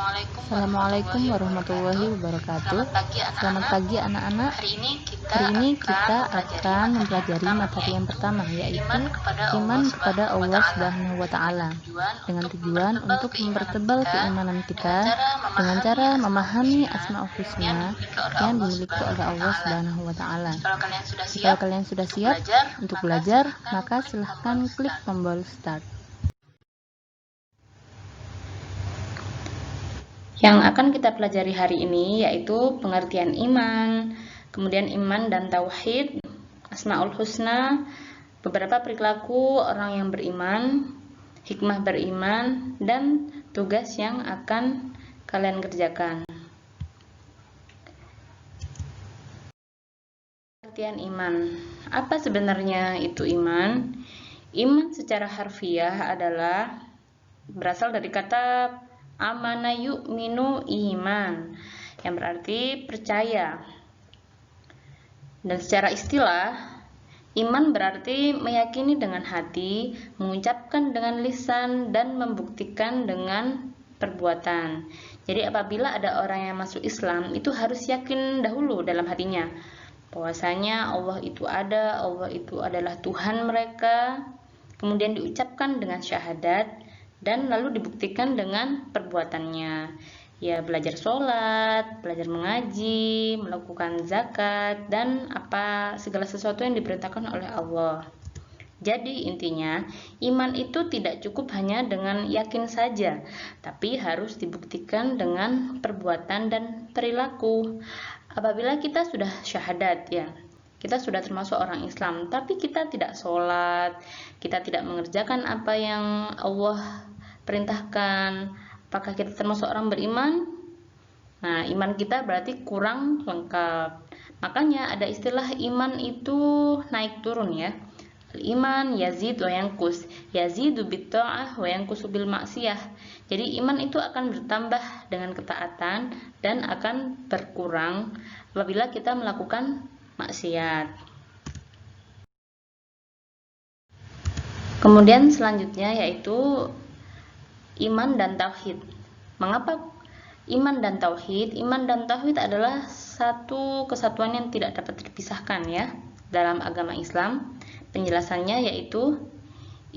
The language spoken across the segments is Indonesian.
Assalamualaikum warahmatullahi wabarakatuh. Selamat pagi anak-anak. Hari ini kita akan mempelajari materi yang pertama, yaitu iman kepada Allah Subhanahu wa Ta'ala, dengan tujuan untuk mempertebal keimanan kita dengan cara memahami Asmaul Husna yang dimiliki oleh Allah Subhanahu wa Ta'ala. Jika kalian sudah siap untuk belajar, maka silahkan klik tombol start. Yang akan kita pelajari hari ini yaitu pengertian iman, kemudian iman dan tauhid, Asmaul Husna, beberapa perilaku orang yang beriman, hikmah beriman, dan tugas yang akan kalian kerjakan. Pengertian iman. Apa sebenarnya itu iman? Iman secara harfiah adalah berasal dari kata amana yu'minu iman, yang berarti percaya. Dan secara istilah, iman berarti meyakini dengan hati, mengucapkan dengan lisan, dan membuktikan dengan perbuatan. Jadi apabila ada orang yang masuk Islam, itu harus yakin dahulu dalam hatinya bahwasanya Allah itu ada, Allah itu adalah Tuhan mereka, kemudian diucapkan dengan syahadat, dan lalu dibuktikan dengan perbuatannya. Ya, belajar sholat, belajar mengaji, melakukan zakat, dan segala sesuatu yang diperintahkan oleh Allah. Jadi intinya, iman itu tidak cukup hanya dengan yakin saja, tapi harus dibuktikan dengan perbuatan dan perilaku. Apabila kita sudah syahadat, ya, kita sudah termasuk orang Islam, tapi kita tidak sholat, kita tidak mengerjakan apa yang Allah perintahkan, apakah kita termasuk orang beriman? Nah, iman kita berarti kurang lengkap. Makanya ada istilah iman itu naik turun, ya. Iman yazid wa yanqus, yazidu bitta'ah wa yanqusu bil maksiyah. Jadi iman itu akan bertambah dengan ketaatan dan akan berkurang apabila kita melakukan maksiat. Kemudian selanjutnya yaitu iman dan tauhid. Mengapa iman dan tauhid? Iman dan tauhid adalah satu kesatuan yang tidak dapat terpisahkan, ya, dalam agama Islam. Penjelasannya yaitu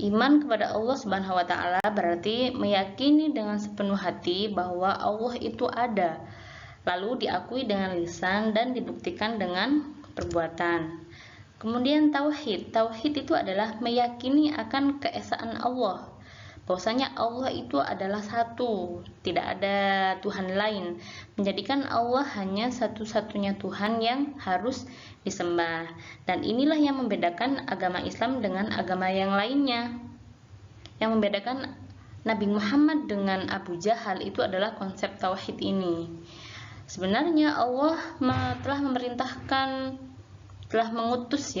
iman kepada Allah Subhanahu wa Ta'ala berarti meyakini dengan sepenuh hati bahwa Allah itu ada, lalu diakui dengan lisan dan dibuktikan dengan perbuatan. Kemudian tauhid. Tauhid itu adalah meyakini akan keesaan Allah, bahwasanya Allah itu adalah satu, tidak ada Tuhan lain, menjadikan Allah hanya satu-satunya Tuhan yang harus disembah. Dan inilah yang membedakan agama Islam dengan agama yang lainnya. Yang membedakan Nabi Muhammad dengan Abu Jahal itu adalah konsep tauhid ini. Sebenarnya Allah telah mengutus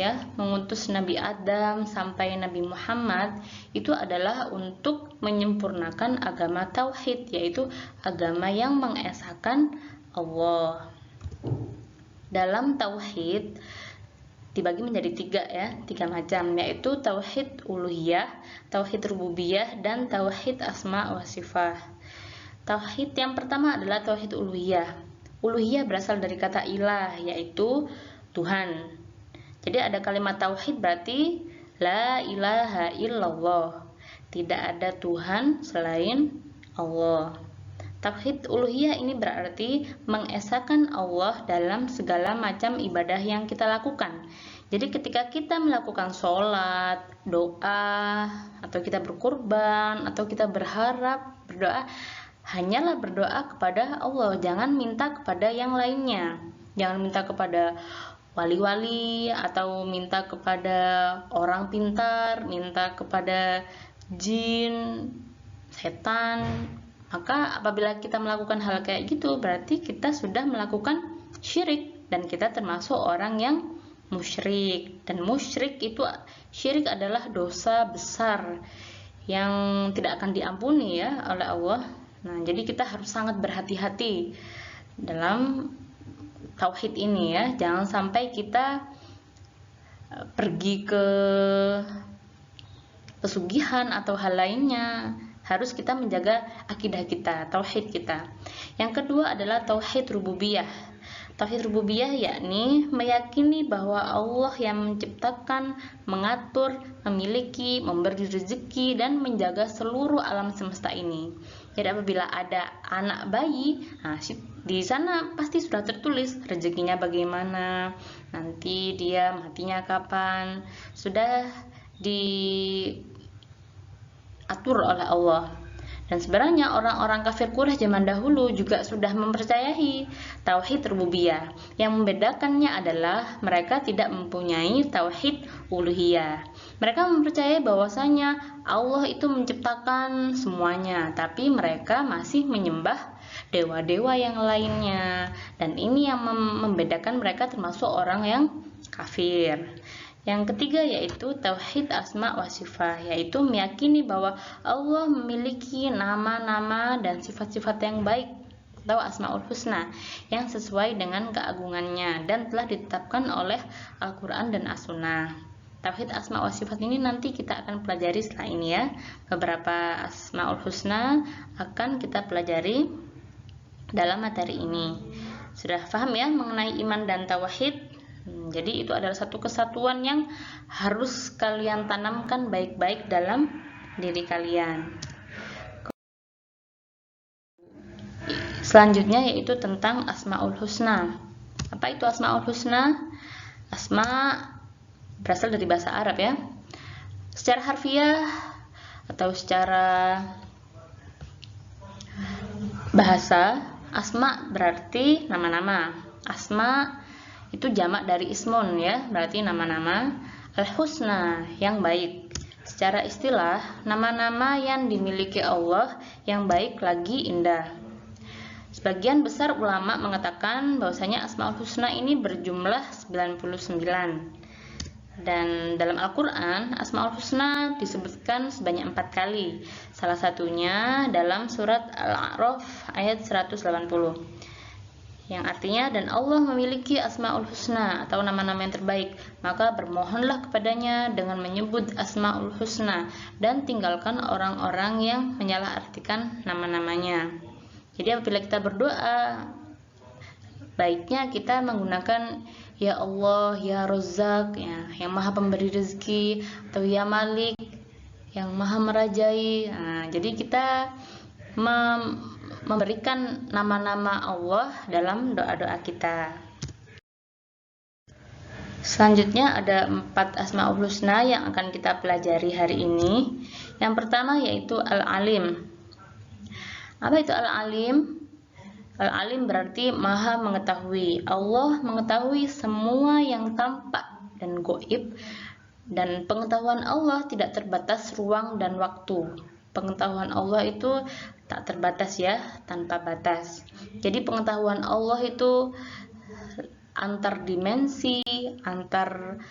Nabi Adam sampai Nabi Muhammad itu adalah untuk menyempurnakan agama tauhid, yaitu agama yang mengesahkan Allah. Dalam tauhid dibagi menjadi tiga macam, yaitu tauhid uluhiyah, tauhid rububiyah, dan tauhid asma wa sifat. Tauhid yang pertama adalah tauhid uluhiyah. Uluhiyah berasal dari kata ilah, yaitu Tuhan. Jadi ada kalimat tauhid berarti la ilaha illallah, tidak ada Tuhan selain Allah. Tauhid uluhiyah ini berarti mengesahkan Allah dalam segala macam ibadah yang kita lakukan. Jadi ketika kita melakukan sholat, doa, atau kita berkurban, atau kita berdoa, hanyalah berdoa kepada Allah, jangan minta kepada yang lainnya. Jangan minta kepada wali-wali, atau minta kepada orang pintar, minta kepada jin, setan. Maka apabila kita melakukan hal kayak gitu, berarti kita sudah melakukan syirik, dan kita termasuk orang yang musyrik. Dan syirik adalah dosa besar yang tidak akan diampuni, ya, oleh Allah. Nah, jadi kita harus sangat berhati-hati dalam tauhid ini, ya. Jangan sampai kita pergi ke pesugihan atau hal lainnya harus kita menjaga akidah kita, tauhid kita. Yang kedua adalah tauhid rububiyah. Tauhid rububiyah yakni meyakini bahwa Allah yang menciptakan, mengatur, memiliki, memberi rezeki dan menjaga seluruh alam semesta ini. Jadi apabila ada anak bayi, di sana pasti sudah tertulis rezekinya bagaimana, nanti dia matinya kapan, sudah diatur oleh Allah. Dan sebenarnya orang-orang kafir Quraisy zaman dahulu juga sudah mempercayai tauhid rububiyah. Yang membedakannya adalah mereka tidak mempunyai tauhid uluhiyah. Mereka mempercayai bahwasanya Allah itu menciptakan semuanya, tapi mereka masih menyembah dewa-dewa yang lainnya. Dan ini yang membedakan mereka termasuk orang yang kafir. Yang ketiga yaitu tauhid asma wa sifat, yaitu meyakini bahwa Allah memiliki nama-nama dan sifat-sifat yang baik atau asmaul husna yang sesuai dengan keagungannya dan telah ditetapkan oleh Al-Quran dan As-Sunnah. Tauhid asma wa sifat ini nanti kita akan pelajari setelah ini ya. Beberapa asmaul husna akan kita pelajari dalam materi ini. Sudah paham ya mengenai iman dan tauhid? Jadi itu adalah satu kesatuan yang harus kalian tanamkan baik-baik dalam diri kalian. Selanjutnya yaitu tentang asmaul husna. Apa itu asmaul husna? Asma berasal dari bahasa Arab ya. Secara harfiah atau secara bahasa, asma berarti nama-nama. Asma itu jamak dari ismun ya, berarti nama-nama. Al-husna yang baik. Secara istilah, nama-nama yang dimiliki Allah yang baik lagi indah. Sebagian besar ulama mengatakan bahwasanya asmaul husna ini berjumlah 99. Dan dalam Al-Quran, asmaul husna disebutkan sebanyak 4 kali. Salah satunya dalam surat Al-A'raf ayat 180. Yang artinya, dan Allah memiliki asmaul husna atau nama-nama yang terbaik, maka bermohonlah kepadanya dengan menyebut asmaul husna dan tinggalkan orang-orang yang menyalahartikan nama-namanya. Jadi apabila kita berdoa, baiknya kita menggunakan ya Allah, ya Razzaq, ya, yang maha pemberi rezeki, atau ya Malik, yang maha merajai. Jadi kita memberikan nama-nama Allah dalam doa-doa kita. Selanjutnya ada 4 asmaul husna yang akan kita pelajari hari ini. Yang pertama yaitu Al-Alim. Apa itu Al-Alim? Al-Alim berarti maha mengetahui. Allah mengetahui semua yang tampak dan gaib, dan pengetahuan Allah tidak terbatas ruang dan waktu. Pengetahuan Allah itu tak terbatas ya, tanpa batas. Jadi pengetahuan Allah itu antar dimensi, antar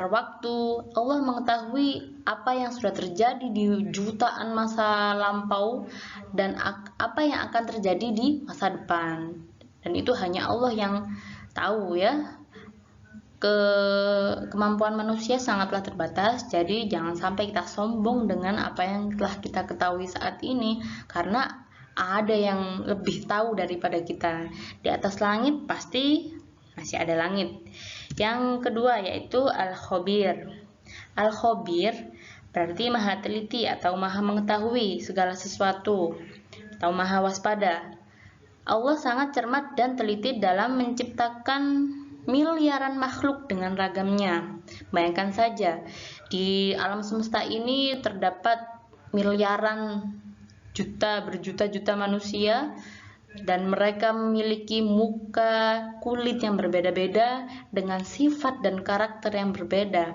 waktu. Allah mengetahui apa yang sudah terjadi di jutaan masa lampau dan apa yang akan terjadi di masa depan. Dan itu hanya Allah yang tahu ya. Kemampuan manusia sangatlah terbatas, jadi jangan sampai kita sombong dengan apa yang telah kita ketahui saat ini, karena ada yang lebih tahu daripada kita. Di atas langit pasti masih ada langit. Yang kedua yaitu Al-Khabir. Al-Khabir berarti maha teliti atau maha mengetahui segala sesuatu atau maha waspada. Allah sangat cermat dan teliti dalam menciptakan miliaran makhluk dengan ragamnya. Bayangkan saja, di alam semesta ini terdapat miliaran berjuta-juta manusia, dan mereka memiliki muka, kulit yang berbeda-beda dengan sifat dan karakter yang berbeda.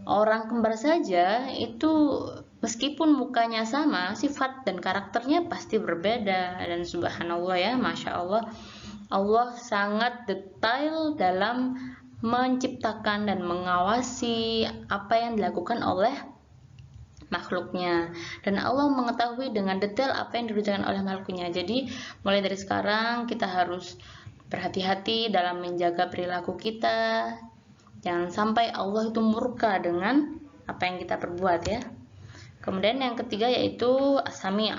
Orang kembar saja itu meskipun mukanya sama, sifat dan karakternya pasti berbeda. Dan subhanallah ya, masya Allah, Allah sangat detail dalam menciptakan dan mengawasi apa yang dilakukan oleh makhluknya, dan Allah mengetahui dengan detail apa yang dikerjakan oleh makhluknya. Jadi mulai dari sekarang kita harus berhati-hati dalam menjaga perilaku kita, jangan sampai Allah itu murka dengan apa yang kita perbuat ya. Kemudian yang ketiga yaitu as-sami'.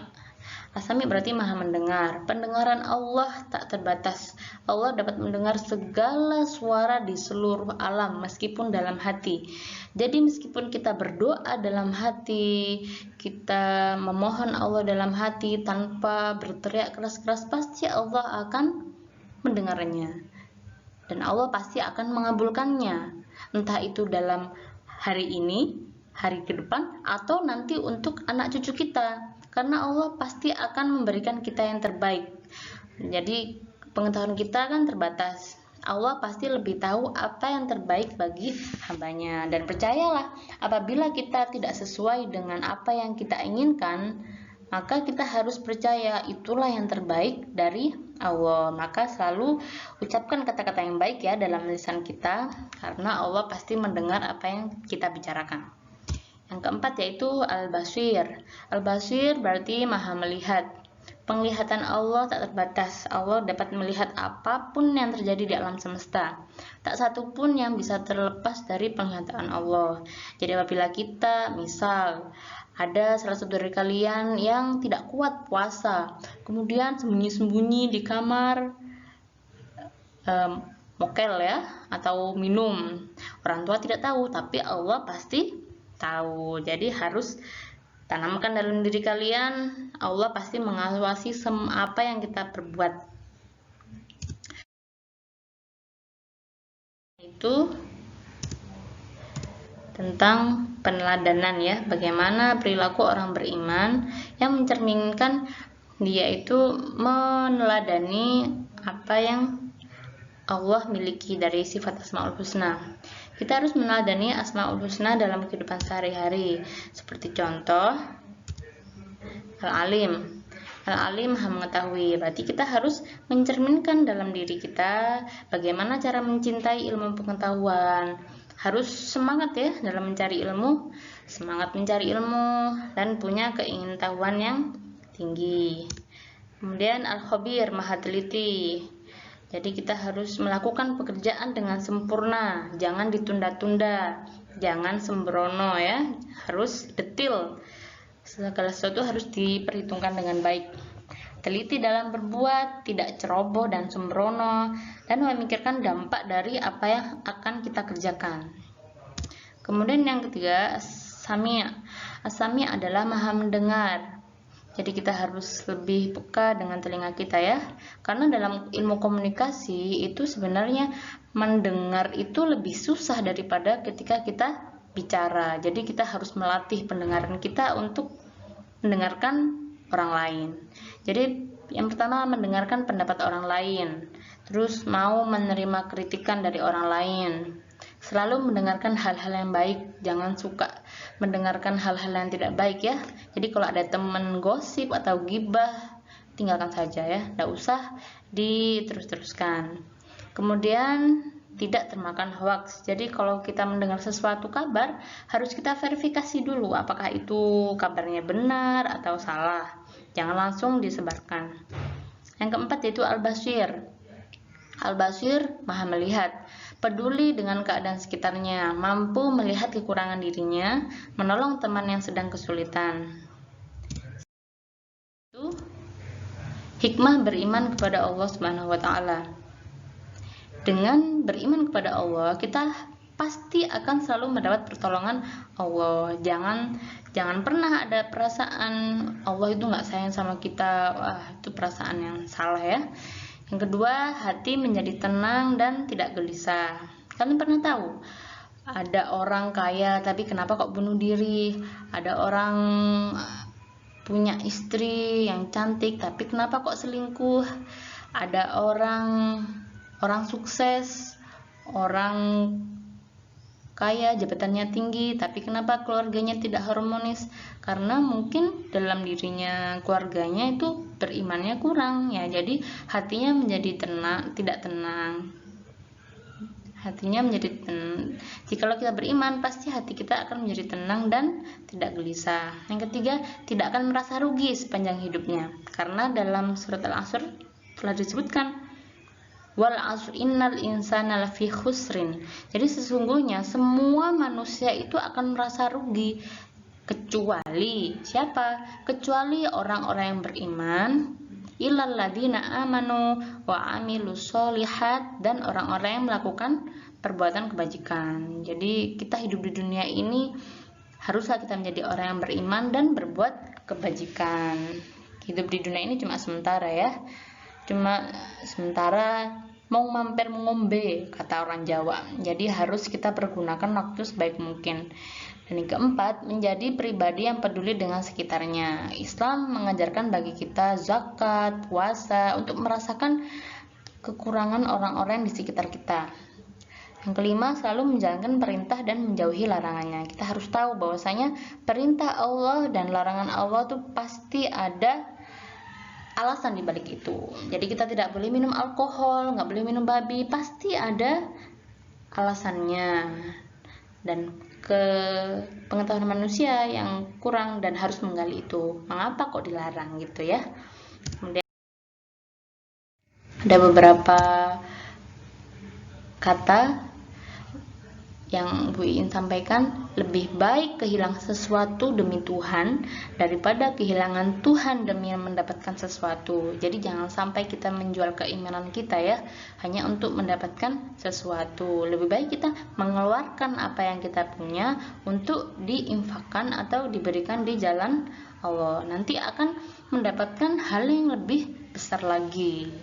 As-sami' berarti maha mendengar. Pendengaran Allah tak terbatas. Allah dapat mendengar segala suara di seluruh alam meskipun dalam hati. Jadi meskipun kita berdoa dalam hati, kita memohon Allah dalam hati tanpa berteriak keras-keras, pasti Allah akan mendengarnya. Dan Allah pasti akan mengabulkannya. Entah itu dalam hari ini, hari ke depan, atau nanti untuk anak cucu kita. Karena Allah pasti akan memberikan kita yang terbaik. Jadi pengetahuan kita kan terbatas. Allah pasti lebih tahu apa yang terbaik bagi hambanya. Dan percayalah, apabila kita tidak sesuai dengan apa yang kita inginkan, maka kita harus percaya itulah yang terbaik dari Allah. Maka selalu ucapkan kata-kata yang baik ya dalam lisan kita, karena Allah pasti mendengar apa yang kita bicarakan. Yang keempat yaitu al-basir. Al-basir berarti maha melihat. Penglihatan Allah tak terbatas. Allah dapat melihat apapun yang terjadi di alam semesta. Tak satu pun yang bisa terlepas dari penglihatan Allah. Jadi apabila kita, misal, ada salah satu dari kalian yang tidak kuat puasa, kemudian sembunyi-sembunyi di kamar, mokel ya, atau minum. Orang tua tidak tahu, tapi Allah pasti tahu. Jadi harus tanamkan dalam diri kalian, Allah pasti mengawasi apa yang kita perbuat. Itu tentang peneladanan ya, bagaimana perilaku orang beriman yang mencerminkan dia itu meneladani apa yang Allah miliki dari sifat Asmaul Husna. Kita harus meneladani Asmaul Husna dalam kehidupan sehari-hari. Seperti contoh, Al-Alim. Al-Alim maha mengetahui. Berarti kita harus mencerminkan dalam diri kita bagaimana cara mencintai ilmu pengetahuan. Harus semangat ya dalam mencari ilmu, semangat mencari ilmu, dan punya keingintahuan yang tinggi. Kemudian Al-Khabir, maha teliti. Jadi kita harus melakukan pekerjaan dengan sempurna, jangan ditunda-tunda, jangan sembrono ya, harus detail. Segala sesuatu harus diperhitungkan dengan baik. Teliti dalam berbuat, tidak ceroboh dan sembrono, dan memikirkan dampak dari apa yang akan kita kerjakan. Kemudian yang ketiga, as-sami'. As-sami' adalah maha mendengar. Jadi kita harus lebih peka dengan telinga kita ya. Karena dalam ilmu komunikasi itu sebenarnya mendengar itu lebih susah daripada ketika kita bicara. Jadi kita harus melatih pendengaran kita untuk mendengarkan orang lain. Jadi yang pertama mendengarkan pendapat orang lain. Terus mau menerima kritikan dari orang lain. Selalu mendengarkan hal-hal yang baik, jangan suka mendengarkan hal-hal yang tidak baik ya. Jadi kalau ada teman gosip atau gibah, tinggalkan saja ya, tidak usah diterus-teruskan. Kemudian tidak termakan hoax. Jadi kalau kita mendengar sesuatu kabar, harus kita verifikasi dulu apakah itu kabarnya benar atau salah. Jangan langsung disebarkan. Yang keempat yaitu al-basir. Al-basir maha melihat, peduli dengan keadaan sekitarnya, mampu melihat kekurangan dirinya, menolong teman yang sedang kesulitan. Itu hikmah beriman kepada Allah Subhanahu wa taala. Dengan beriman kepada Allah, kita pasti akan selalu mendapat pertolongan Allah. Jangan pernah ada perasaan Allah itu nggak sayang sama kita. Wah, itu perasaan yang salah ya. Yang kedua, hati menjadi tenang dan tidak gelisah. Kalian pernah tahu? Ada orang kaya tapi kenapa kok bunuh diri? Ada orang punya istri yang cantik tapi kenapa kok selingkuh? Ada orang sukses, orang kaya, jabatannya tinggi, tapi kenapa keluarganya tidak harmonis? Karena mungkin dalam dirinya keluarganya itu berimannya kurang ya, jadi hatinya menjadi tidak tenang. Hatinya menjadi tenang. Jikalau kita beriman, pasti hati kita akan menjadi tenang dan tidak gelisah. Yang ketiga, tidak akan merasa rugi sepanjang hidupnya, karena dalam surat Al-Asr telah disebutkan wal asr innal insana lafi khusrin. Jadi sesungguhnya semua manusia itu akan merasa rugi. kecuali siapa? Kecuali orang-orang yang beriman, illal ladzina amanu wa amilus solihat, dan orang-orang yang melakukan perbuatan kebajikan. Jadi kita hidup di dunia ini haruslah kita menjadi orang yang beriman dan berbuat kebajikan. Hidup di dunia ini cuma sementara ya, cuma sementara, mau mampir mengombe kata orang Jawa. Jadi harus kita pergunakan waktu sebaik mungkin. Dan yang keempat, menjadi pribadi yang peduli dengan sekitarnya. Islam mengajarkan bagi kita zakat, puasa, untuk merasakan kekurangan orang-orang di sekitar kita. Yang kelima, selalu menjalankan perintah dan menjauhi larangannya. Kita harus tahu bahwasanya perintah Allah dan larangan Allah itu pasti ada alasan di balik itu. Jadi kita tidak boleh minum alkohol, nggak boleh minum babi, pasti ada alasannya. Dan pengetahuan manusia yang kurang dan harus menggali itu, mengapa kok dilarang gitu ya. Kemudian ada beberapa kata yang Bu Iin sampaikan, lebih baik kehilangan sesuatu demi Tuhan daripada kehilangan Tuhan demi mendapatkan sesuatu. Jadi jangan sampai kita menjual keimanan kita ya, hanya untuk mendapatkan sesuatu. Lebih baik kita mengeluarkan apa yang kita punya untuk diinfakkan atau diberikan di jalan Allah. Nanti akan mendapatkan hal yang lebih besar lagi.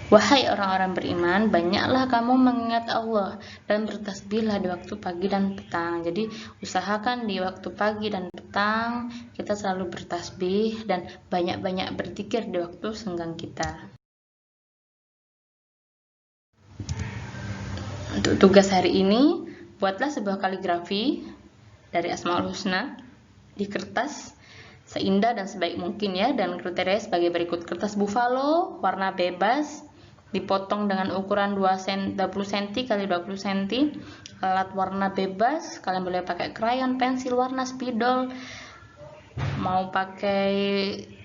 Wahai orang-orang beriman, banyaklah kamu mengingat Allah dan bertasbihlah di waktu pagi dan petang. Jadi usahakan di waktu pagi dan petang kita selalu bertasbih dan banyak-banyak berzikir di waktu senggang kita. Untuk tugas hari ini, buatlah sebuah kaligrafi dari Asmaul Husna di kertas seindah dan sebaik mungkin ya, dan kriteria sebagai berikut: kertas buffalo warna bebas, dipotong dengan ukuran 20 cm x 20 cm, alat warna bebas, kalian boleh pakai krayon, pensil warna, spidol, mau pakai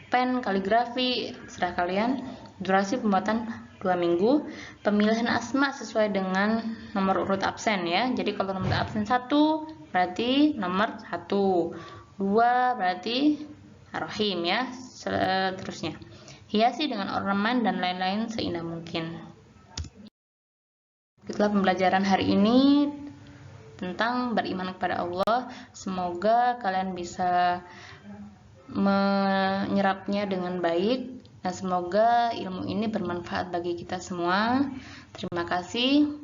pen, kaligrafi, serah kalian. Durasi pembuatan 2 minggu. Pemilihan asma sesuai dengan nomor urut absen ya. Jadi kalau nomor absen 1 berarti nomor 1, 2 berarti Ar-Rahim ya, seterusnya. Hiasi dengan ornamen dan lain-lain seindah mungkin. Itulah pembelajaran hari ini tentang beriman kepada Allah. Semoga kalian bisa menyerapnya dengan baik, dan semoga ilmu ini bermanfaat bagi kita semua. Terima kasih.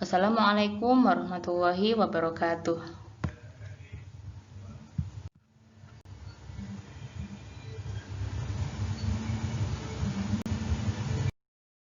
Wassalamualaikum warahmatullahi wabarakatuh.